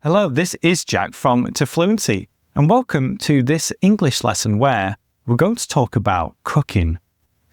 Hello, this is Jack from To Fluency, and welcome to this English lesson where we're going to talk about cooking.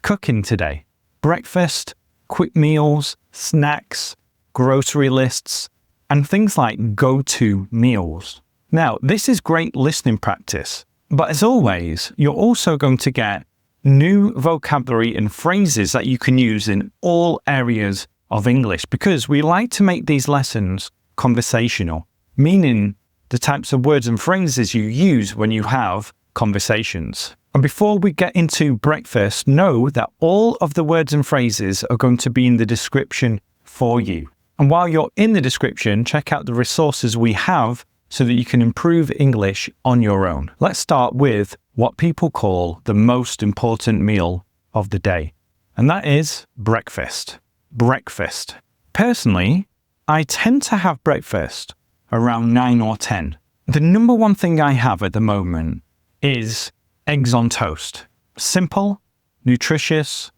Cooking today. Breakfast, quick meals, snacks, grocery lists, and things like go-to meals. Now, this is great listening practice, but as always, you're also going to get new vocabulary and phrases that you can use in all areas of English because we like to make these lessons conversational, meaning the types of words and phrases you use when you have conversations. And before we get into breakfast, know that all of the words and phrases are going to be in the description for you. And while you're in the description, check out the resources we have so that you can improve English on your own. Let's start with what people call the most important meal of the day, and that is breakfast. Breakfast. Personally, I tend to have breakfast around 9 or 10. The number one thing I have at the moment is eggs on toast. Simple, nutritious,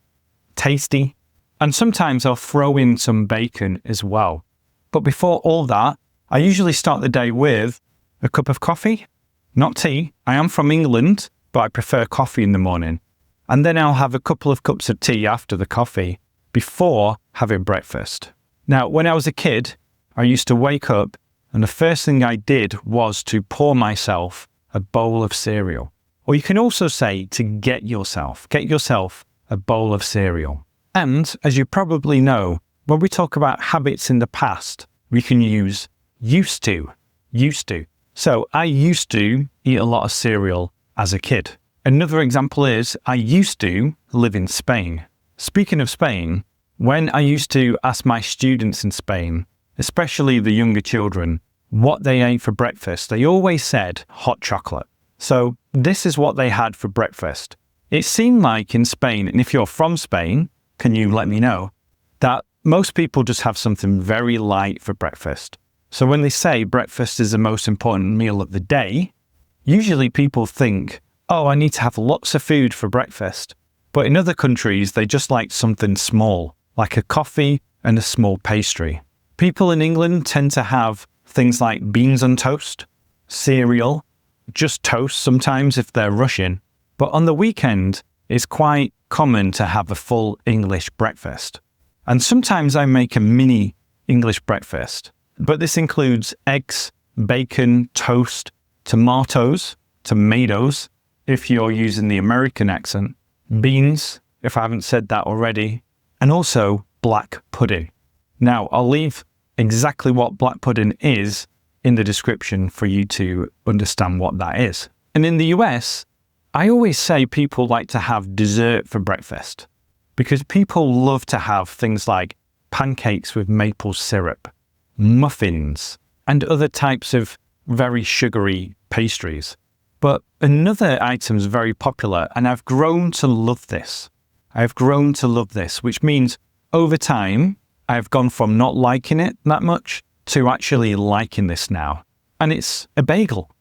tasty, and sometimes I'll throw in some bacon as well. But before all that, I usually start the day with a cup of coffee, not tea. I am from England, but I prefer coffee in the morning. And then I'll have a couple of cups of tea after the coffee before having breakfast. Now, when I was a kid, I used to wake up and the first thing I did was to pour myself a bowl of cereal. Or you can also say to get yourself a bowl of cereal. And as you probably know, when we talk about habits in the past, we can use used to. So I used to eat a lot of cereal as a kid. Another example is I used to live in Spain. Speaking of Spain, when I used to ask my students in Spain, especially the younger children, what they ate for breakfast, they always said hot chocolate. So this is what they had for breakfast. It seemed like in Spain, and if you're from Spain, can you let me know, that most people just have something very light for breakfast. So when they say breakfast is the most important meal of the day, usually people think, oh, I need to have lots of food for breakfast. But in other countries, they just like something small, like a coffee and a small pastry. People in England tend to have things like beans on toast, cereal, just toast sometimes if they're Russian. But on the weekend, it's quite common to have a full English breakfast. And sometimes I make a mini English breakfast. But this includes eggs, bacon, toast, tomatoes, if you're using the American accent, beans, if I haven't said that already, and also black pudding. Now, I'll leave exactly what black pudding is in the description for you to understand what that is. And in the US, I always say people like to have dessert for breakfast because people love to have things like pancakes with maple syrup, muffins, and other types of very sugary pastries. But another item is very popular, and I've grown to love this. Which means over time, I've gone from not liking it that much to actually liking this now. And it's a bagel.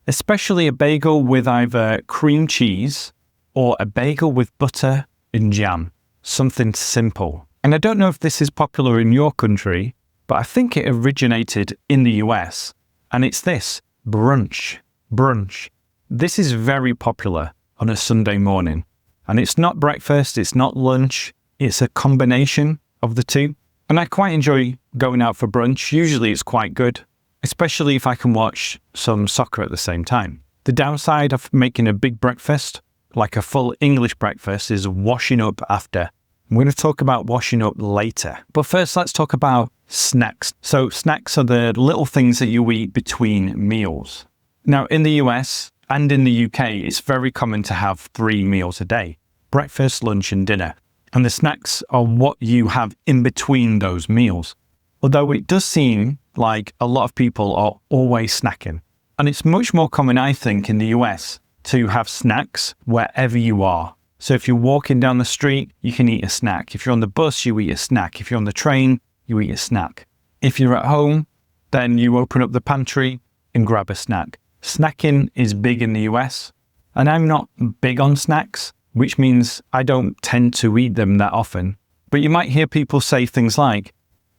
Especially a bagel with either cream cheese or a bagel with butter and jam. Something simple. And I don't know if this is popular in your country, but I think it originated in the US. And it's this, brunch. This is very popular on a Sunday morning. And it's not breakfast, it's not lunch, it's a combination of the two. And I quite enjoy going out for brunch. Usually it's quite good, especially if I can watch some soccer at the same time. The downside of making a big breakfast, like a full English breakfast, is washing up after. I'm going to talk about washing up later. But first, let's talk about snacks. So snacks are the little things that you eat between meals. Now, in the US and in the UK, it's very common to have 3 meals a day: breakfast, lunch, and dinner. And the snacks are what you have in between those meals. Although it does seem like a lot of people are always snacking. And it's much more common, I think, in the US to have snacks wherever you are. So if you're walking down the street, you can eat a snack. If you're on the bus, you eat a snack. If you're on the train, you eat a snack. If you're at home, then you open up the pantry and grab a snack. Snacking is big in the US, and I'm not big on snacks, which means I don't tend to eat them that often. But you might hear people say things like,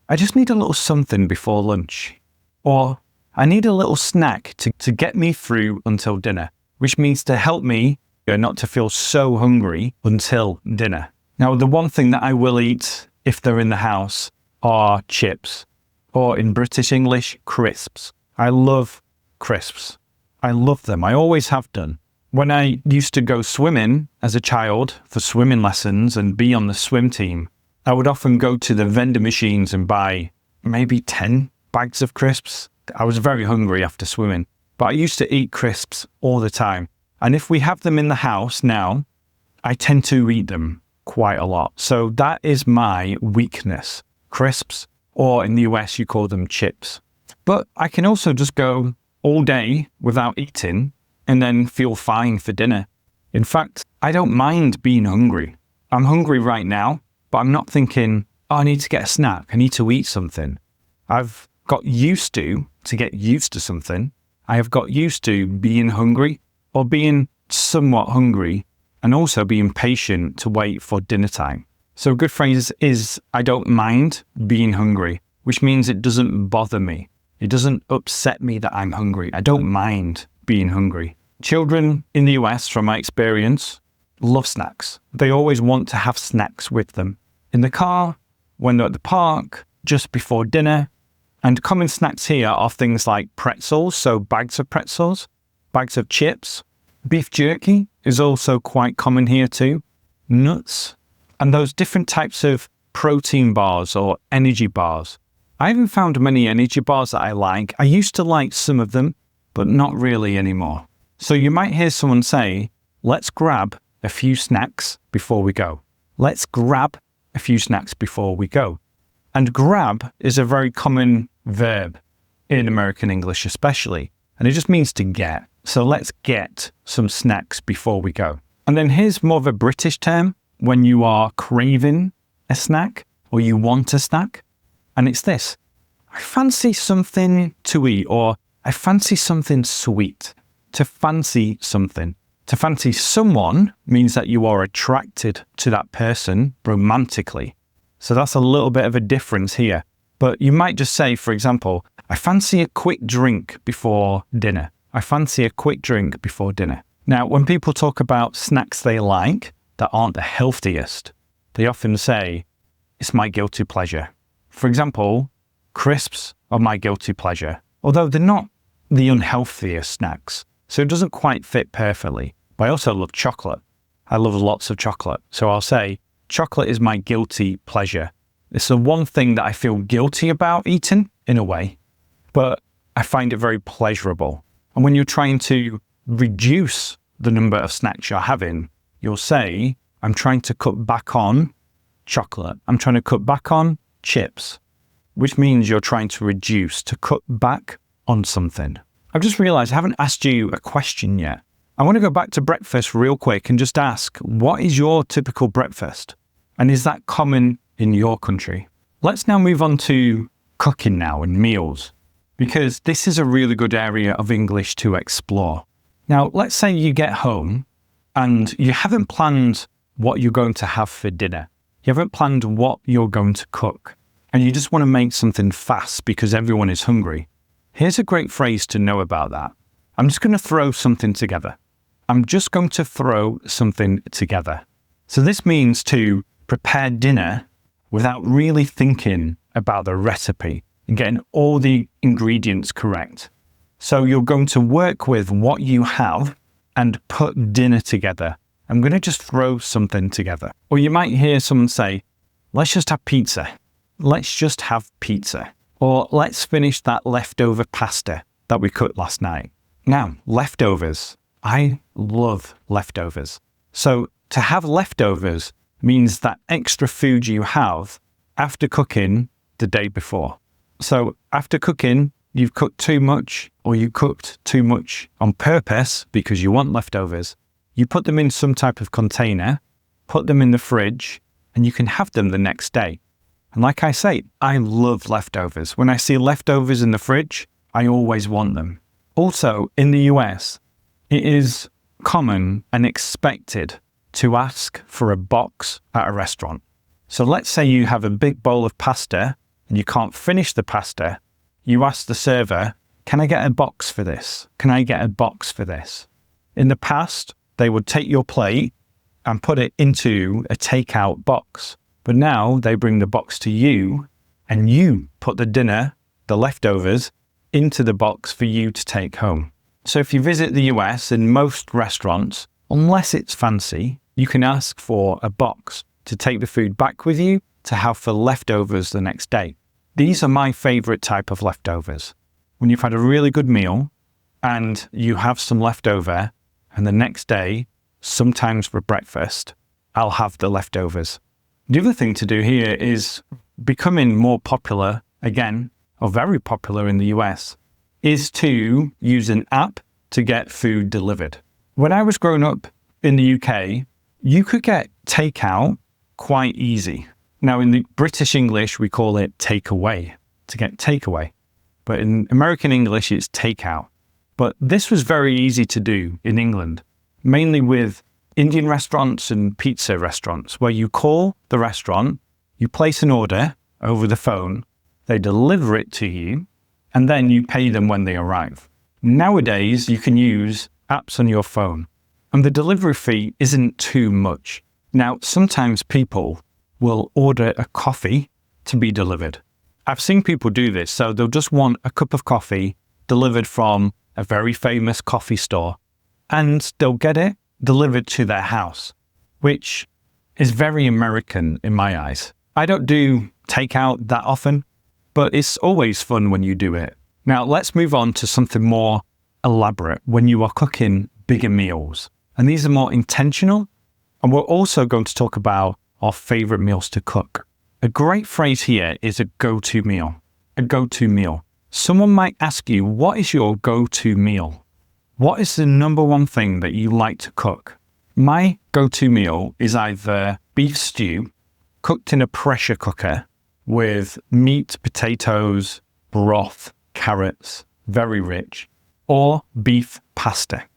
I just need a little something before lunch. Or I need a little snack to get me through until dinner, which means to help me not to feel so hungry until dinner. Now, the one thing that I will eat if they're in the house are chips, or in British English, crisps. I love crisps. I love them. I always have done. When I used to go swimming as a child for swimming lessons and be on the swim team, I would often go to the vendor machines and buy maybe 10 bags of crisps. I was very hungry after swimming, but I used to eat crisps all the time. And if we have them in the house now, I tend to eat them quite a lot. So that is my weakness, crisps, or in the US you call them chips. But I can also just go all day without eating and then feel fine for dinner. In fact, I don't mind being hungry. I'm hungry right now, but I'm not thinking, oh, I need to get a snack. I need to eat something. I've got used to get used to something. I have got used to being hungry or being somewhat hungry and also being patient to wait for dinner time. So a good phrase is, I don't mind being hungry, which means it doesn't bother me. It doesn't upset me that I'm hungry. I don't mind being hungry. Children in the US, from my experience, love snacks. They always want to have snacks with them. In the car, when they're at the park, just before dinner. And common snacks here are things like pretzels, so bags of pretzels, bags of chips. Beef jerky is also quite common here too. Nuts, and those different types of protein bars or energy bars. I haven't found many energy bars that I like. I used to like some of them, but not really anymore. So you might hear someone say, let's grab a few snacks before we go. Let's grab a few snacks before we go. And grab is a very common verb in American English especially, and it just means to get. So let's get some snacks before we go. And then here's more of a British term when you are craving a snack or you want a snack. And it's this, I fancy something to eat, or I fancy something sweet. To fancy something. To fancy someone means that you are attracted to that person romantically. So that's a little bit of a difference here. But you might just say, for example, I fancy a quick drink before dinner. I fancy a quick drink before dinner. Now, when people talk about snacks they like that aren't the healthiest, they often say, it's my guilty pleasure. For example, crisps are my guilty pleasure, although they're not the unhealthiest snacks, so it doesn't quite fit perfectly. But I also love chocolate. I love lots of chocolate. So I'll say, chocolate is my guilty pleasure. It's the one thing that I feel guilty about eating, in a way, but I find it very pleasurable. And when you're trying to reduce the number of snacks you're having, you'll say, I'm trying to cut back on chocolate. I'm trying to cut back on chips, which means you're trying to reduce, to cut back on something. I've just realized I haven't asked you a question yet. I want to go back to breakfast real quick and just ask, what is your typical breakfast? And is that common in your country? Let's now move on to cooking now and meals, because this is a really good area of English to explore. Now, let's say you get home and you haven't planned what you're going to have for dinner. You haven't planned what you're going to cook, and you just want to make something fast because everyone is hungry. Here's a great phrase to know about that. I'm just going to throw something together. I'm just going to throw something together. So this means to prepare dinner without really thinking about the recipe and getting all the ingredients correct. So you're going to work with what you have and put dinner together. I'm going to just throw something together. Or you might hear someone say, let's just have pizza. Let's just have pizza. Or let's finish that leftover pasta that we cooked last night. Now, leftovers. I love leftovers. So to have leftovers means that extra food you have after cooking the day before. So after cooking, you've cooked too much, or you cooked too much on purpose because you want leftovers. You put them in some type of container, put them in the fridge, and you can have them the next day. And like I say, I love leftovers. When I see leftovers in the fridge, I always want them. Also, in the US, it is common and expected to ask for a box at a restaurant. So let's say you have a big bowl of pasta and you can't finish the pasta. you ask the server, can I get a box for this? Can I get a box for this? In the past, they would take your plate and put it into a takeout box. But now they bring the box to you and you put the dinner, the leftovers, into the box for you to take home. So if you visit the US, in most restaurants, unless it's fancy, you can ask for a box to take the food back with you to have for leftovers the next day. These are my favorite type of leftovers. When you've had a really good meal and you have some leftover, and the next day, sometimes for breakfast, I'll have the leftovers. The other thing to do here is becoming more popular again, or very popular in the US, is to use an app to get food delivered. When I was growing up in the UK, you could get takeout quite easy. Now in the British English, we call it takeaway, to get takeaway. But in American English, it's takeout. But this was very easy to do in England, mainly with Indian restaurants and pizza restaurants, where you call the restaurant, you place an order over the phone, they deliver it to you, and then you pay them when they arrive. Nowadays, you can use apps on your phone, and the delivery fee isn't too much. Now, sometimes people will order a coffee to be delivered. I've seen people do this, so they'll just want a cup of coffee delivered from a very famous coffee store, and they'll get it delivered to their house, which is very American in my eyes. I don't do takeout that often, but it's always fun when you do it. Now, let's move on to something more elaborate when you are cooking bigger meals. And these are more intentional. And we're also going to talk about our favorite meals to cook. A great phrase here is a go-to meal. A go-to meal. Someone might ask you, what is your go-to meal? What is the number one thing that you like to cook? My go-to meal is either beef stew cooked in a pressure cooker with meat, potatoes, broth, carrots, very rich, or beef pasta,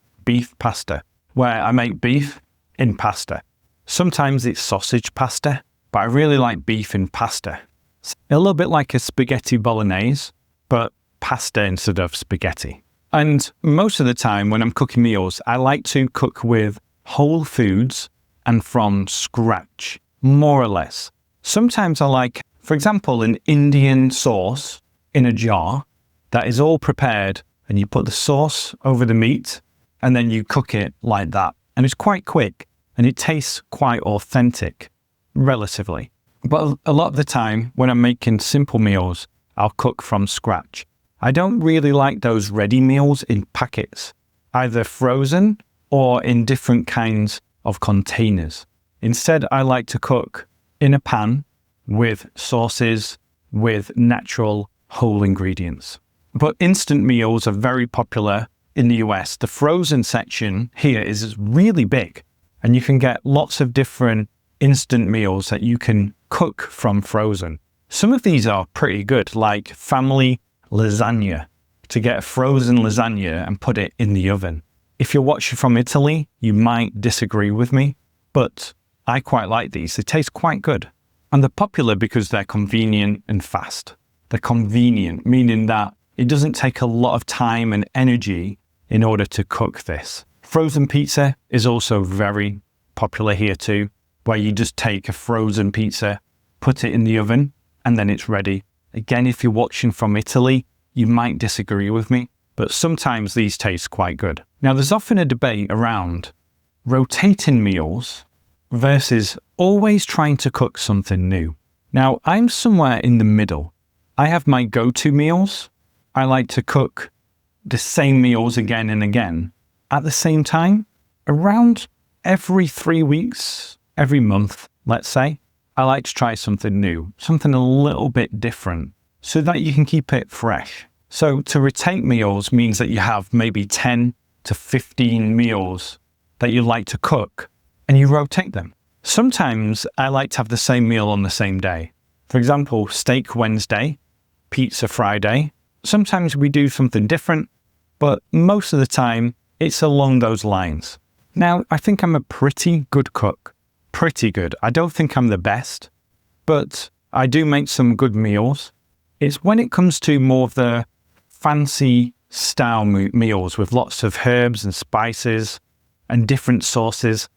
where I make beef in pasta. Sometimes it's sausage pasta, but I really like beef in pasta. It's a little bit like a spaghetti bolognese, but pasta instead of spaghetti. And most of the time when I'm cooking meals, I like to cook with whole foods and from scratch, more or less. Sometimes I like, for example, an Indian sauce in a jar that is all prepared, and you put the sauce over the meat and then you cook it like that. And it's quite quick and it tastes quite authentic, relatively. But a lot of the time when I'm making simple meals, I'll cook from scratch. I don't really like those ready meals in packets, either frozen or in different kinds of containers. Instead, I like to cook in a pan with sauces, with natural whole ingredients. But instant meals are very popular in the US. The frozen section here is really big, and you can get lots of different instant meals that you can cook from frozen. Some of these are pretty good, like family lasagna, to get a frozen lasagna and put it in the oven. If you're watching from Italy, you might disagree with me, but I quite like these. They taste quite good. And they're popular because they're convenient and fast. They're convenient, meaning that it doesn't take a lot of time and energy in order to cook this. Frozen pizza is also very popular here too, where you just take a frozen pizza, put it in the oven, and then it's ready. Again, if you're watching from Italy, you might disagree with me, but sometimes these taste quite good. Now, there's often a debate around rotating meals versus always trying to cook something new. Now, I'm somewhere in the middle. I have my go-to meals. I like to cook the same meals again and again. At the same time, around every 3 weeks, every month, let's say, I like to try something new, something a little bit different, so that you can keep it fresh. So to rotate meals means that you have maybe 10 to 15 meals that you like to cook, and you rotate them. Sometimes I like to have the same meal on the same day. For example, steak Wednesday, pizza Friday. Sometimes we do something different, but most of the time it's along those lines. Now, I think I'm a pretty good cook. Pretty good. I don't think I'm the best, but I do make some good meals. It's when it comes to more of the fancy style meals with lots of herbs and spices and different sauces.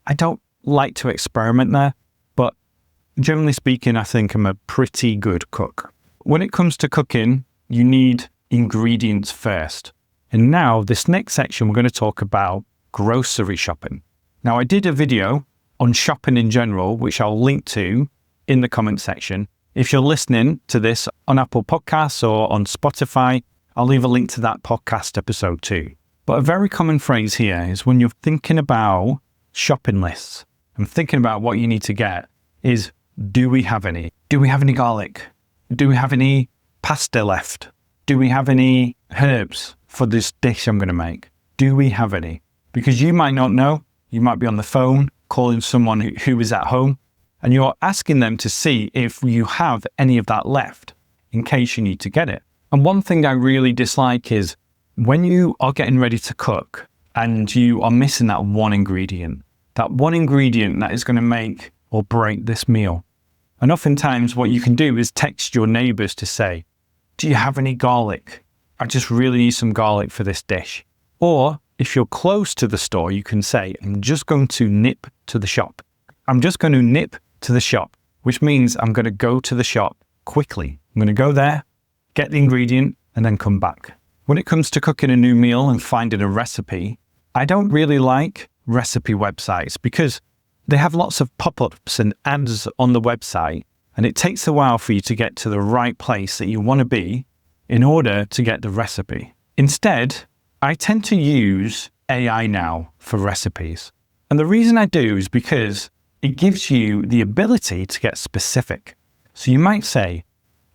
I don't like to experiment there, but generally speaking, I think I'm a pretty good cook. When it comes to cooking, you need ingredients first. And now, this next section, we're going to talk about grocery shopping. Now, I did a video on shopping in general, which I'll link to in the comment section. If you're listening to this on Apple Podcasts or on Spotify, I'll leave a link to that podcast episode too. But a very common phrase here is when you're thinking about shopping lists and thinking about what you need to get is, do we have any? Do we have any garlic? Do we have any pasta left? Do we have any herbs for this dish I'm going to make? Do we have any? Because you might not know. You might be on the phone calling someone who is at home, and you're asking them to see if you have any of that left in case you need to get it. And one thing I really dislike is when you are getting ready to cook and you are missing that one ingredient that is going to make or break this meal. And oftentimes what you can do is text your neighbors to say, do you have any garlic? I just really need some garlic for this dish. Or if you're close to the store, you can say, I'm just going to nip to the shop. I'm just going to nip to the shop, which means I'm going to go to the shop quickly. I'm going to go there, get the ingredient, and then come back. When it comes to cooking a new meal and finding a recipe, I don't really like recipe websites because they have lots of pop-ups and ads on the website, and it takes a while for you to get to the right place that you want to be in order to get the recipe. Instead, I tend to use AI now for recipes. And the reason I do is because it gives you the ability to get specific. So you might say,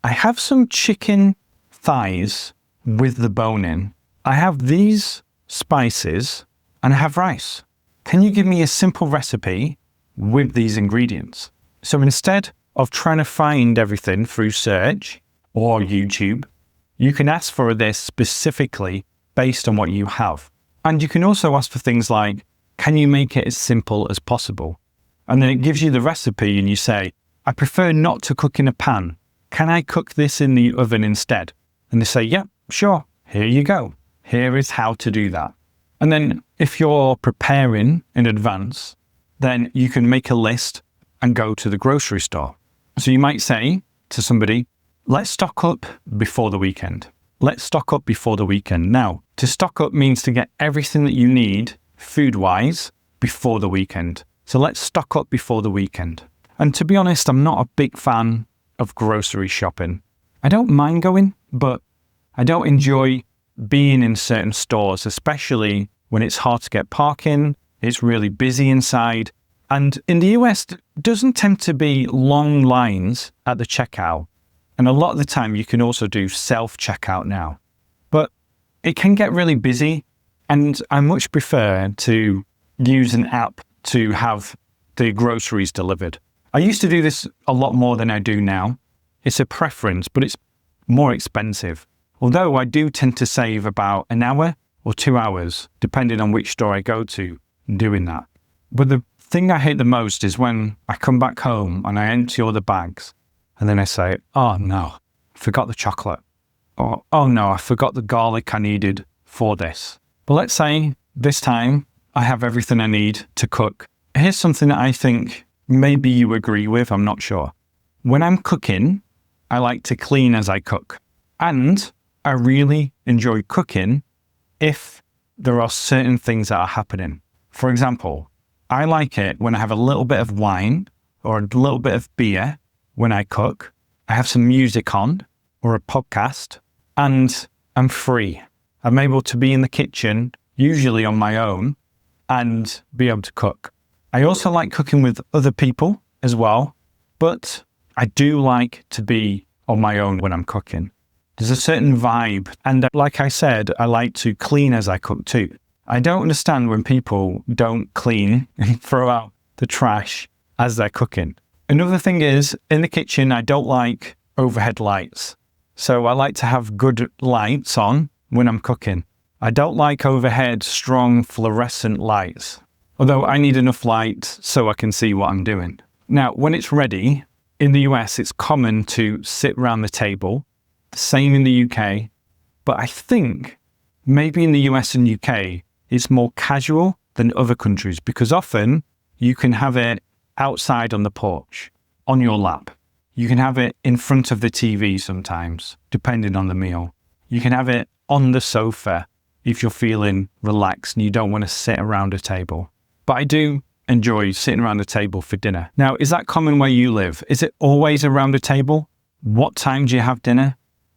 I have some chicken thighs with the bone in. I have these spices and I have rice. Can you give me a simple recipe with these ingredients? So instead of trying to find everything through search or YouTube, you can ask for this specifically based on what you have. And you can also ask for things like, can you make it as simple as possible? And then it gives you the recipe and you say, I prefer not to cook in a pan. Can I cook this in the oven instead? And they say, yeah, sure. Here you go. Here is how to do that. And then if you're preparing in advance, then you can make a list and go to the grocery store. So you might say to somebody, let's stock up before the weekend. Let's stock up before the weekend. Now, to stock up means to get everything that you need food-wise before the weekend. So let's stock up before the weekend. And to be honest, I'm not a big fan of grocery shopping. I don't mind going, but I don't enjoy being in certain stores, especially when it's hard to get parking, it's really busy inside. And in the US, there doesn't tend to be long lines at the checkout. And a lot of the time you can also do self-checkout now. But it can get really busy, and I much prefer to use an app to have the groceries delivered. I used to do this a lot more than I do now. It's a preference, but it's more expensive. Although I do tend to save about an hour or 2 hours, depending on which store I go to, doing that. But the thing I hate the most is when I come back home and I empty all the bags, and then I say, oh no, I forgot the chocolate. Or, oh no, I forgot the garlic I needed for this. But let's say this time I have everything I need to cook. Here's something that I think maybe you agree with, I'm not sure. When I'm cooking, I like to clean as I cook. And I really enjoy cooking if there are certain things that are happening. For example, I like it when I have a little bit of wine or a little bit of beer when I cook. I have some music on or a podcast and I'm free. I'm able to be in the kitchen, usually on my own, and be able to cook. I also like cooking with other people as well, but I do like to be on my own when I'm cooking. There's a certain vibe. And like I said, I like to clean as I cook too. I don't understand when people don't clean and throw out the trash as they're cooking. Another thing is, in the kitchen, I don't like overhead lights. So I like to have good lights on when I'm cooking. I don't like overhead strong fluorescent lights, although I need enough light so I can see what I'm doing. Now, when it's ready, in the US, it's common to sit around the table Same in the UK. But I think maybe in the US and UK, it's more casual than other countries because often you can have it outside on the porch, on your lap. You can have it in front of the TV sometimes, depending on the meal. You can have it on the sofa if you're feeling relaxed and you don't want to sit around a table. But I do enjoy sitting around a table for dinner. Now, is that common where you live? Is it always around a table? What time do you have dinner?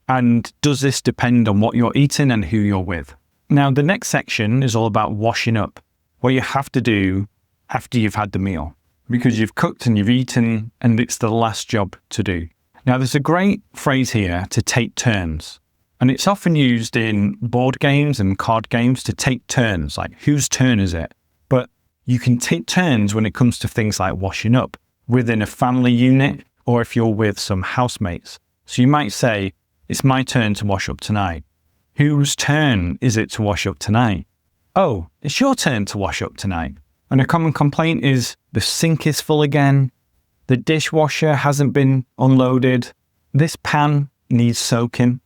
And does this depend on what you're eating and who you're with? Now, the next section is all about washing up, what you have to do after you've had the meal, because you've cooked and you've eaten and it's the last job to do. Now, there's a great phrase here to take turns, and it's often used in board games and card games to take turns, like whose turn is it? But you can take turns when it comes to things like washing up within a family unit or if you're with some housemates. So you might say, it's my turn to wash up tonight. Whose turn is it to wash up tonight? Oh, it's your turn to wash up tonight. And a common complaint is the sink is full again. The dishwasher hasn't been unloaded. This pan needs soaking.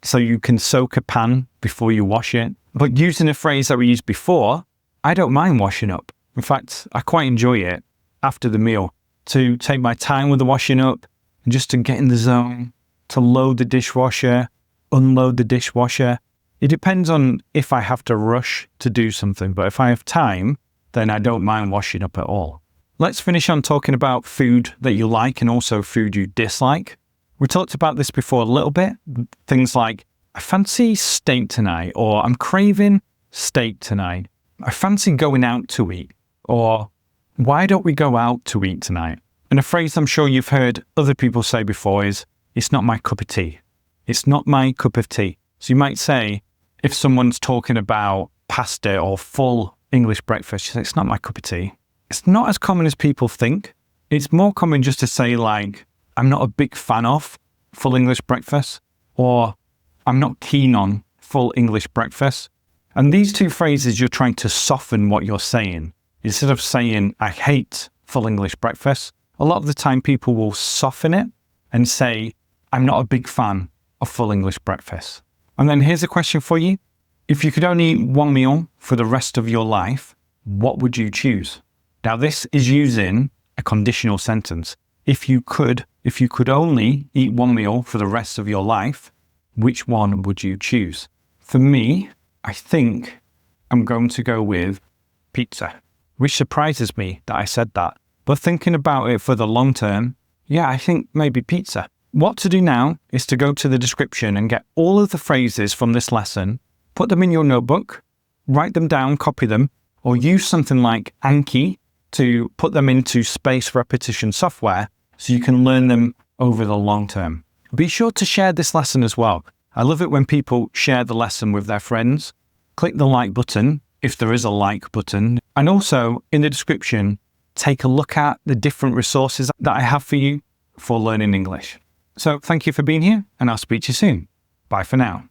So you can soak a pan before you wash it. But using a phrase that we used before, I don't mind washing up. In fact, I quite enjoy it after the meal to take my time with the washing up and just to get in the zone, to load the dishwasher, unload the dishwasher. It depends on if I have to rush to do something, but if I have time, then I don't mind washing up at all. Let's finish on talking about food that you like and also food you dislike. We talked about this before a little bit. Things like, I fancy steak tonight, or I'm craving steak tonight. I fancy going out to eat, or why don't we go out to eat tonight? And a phrase I'm sure you've heard other people say before is, it's not my cup of tea. It's not my cup of tea. So you might say, if someone's talking about pasta or full English breakfast, you say, it's not my cup of tea. It's not as common as people think. It's more common just to say like, I'm not a big fan of full English breakfast, or I'm not keen on full English breakfast. And these two phrases, you're trying to soften what you're saying. Instead of saying, I hate full English breakfast, a lot of the time people will soften it and say, I'm not a big fan of full English breakfast. And then here's a question for you. If you could only eat one meal for the rest of your life, what would you choose? Now, this is using a conditional sentence. If you could only eat one meal for the rest of your life, which one would you choose? For me, I think I'm going to go with pizza, which surprises me that I said that. But thinking about it for the long term, yeah, I think maybe pizza. What to do now is to go to the description and get all of the phrases from this lesson, put them in your notebook, write them down, copy them, or use something like Anki to put them into spaced repetition software so you can learn them over the long term. Be sure to share this lesson as well. I love it when people share the lesson with their friends. Click the like button if there is a like button. And also in the description, take a look at the different resources that I have for you for learning English. So thank you for being here, and I'll speak to you soon. Bye for now.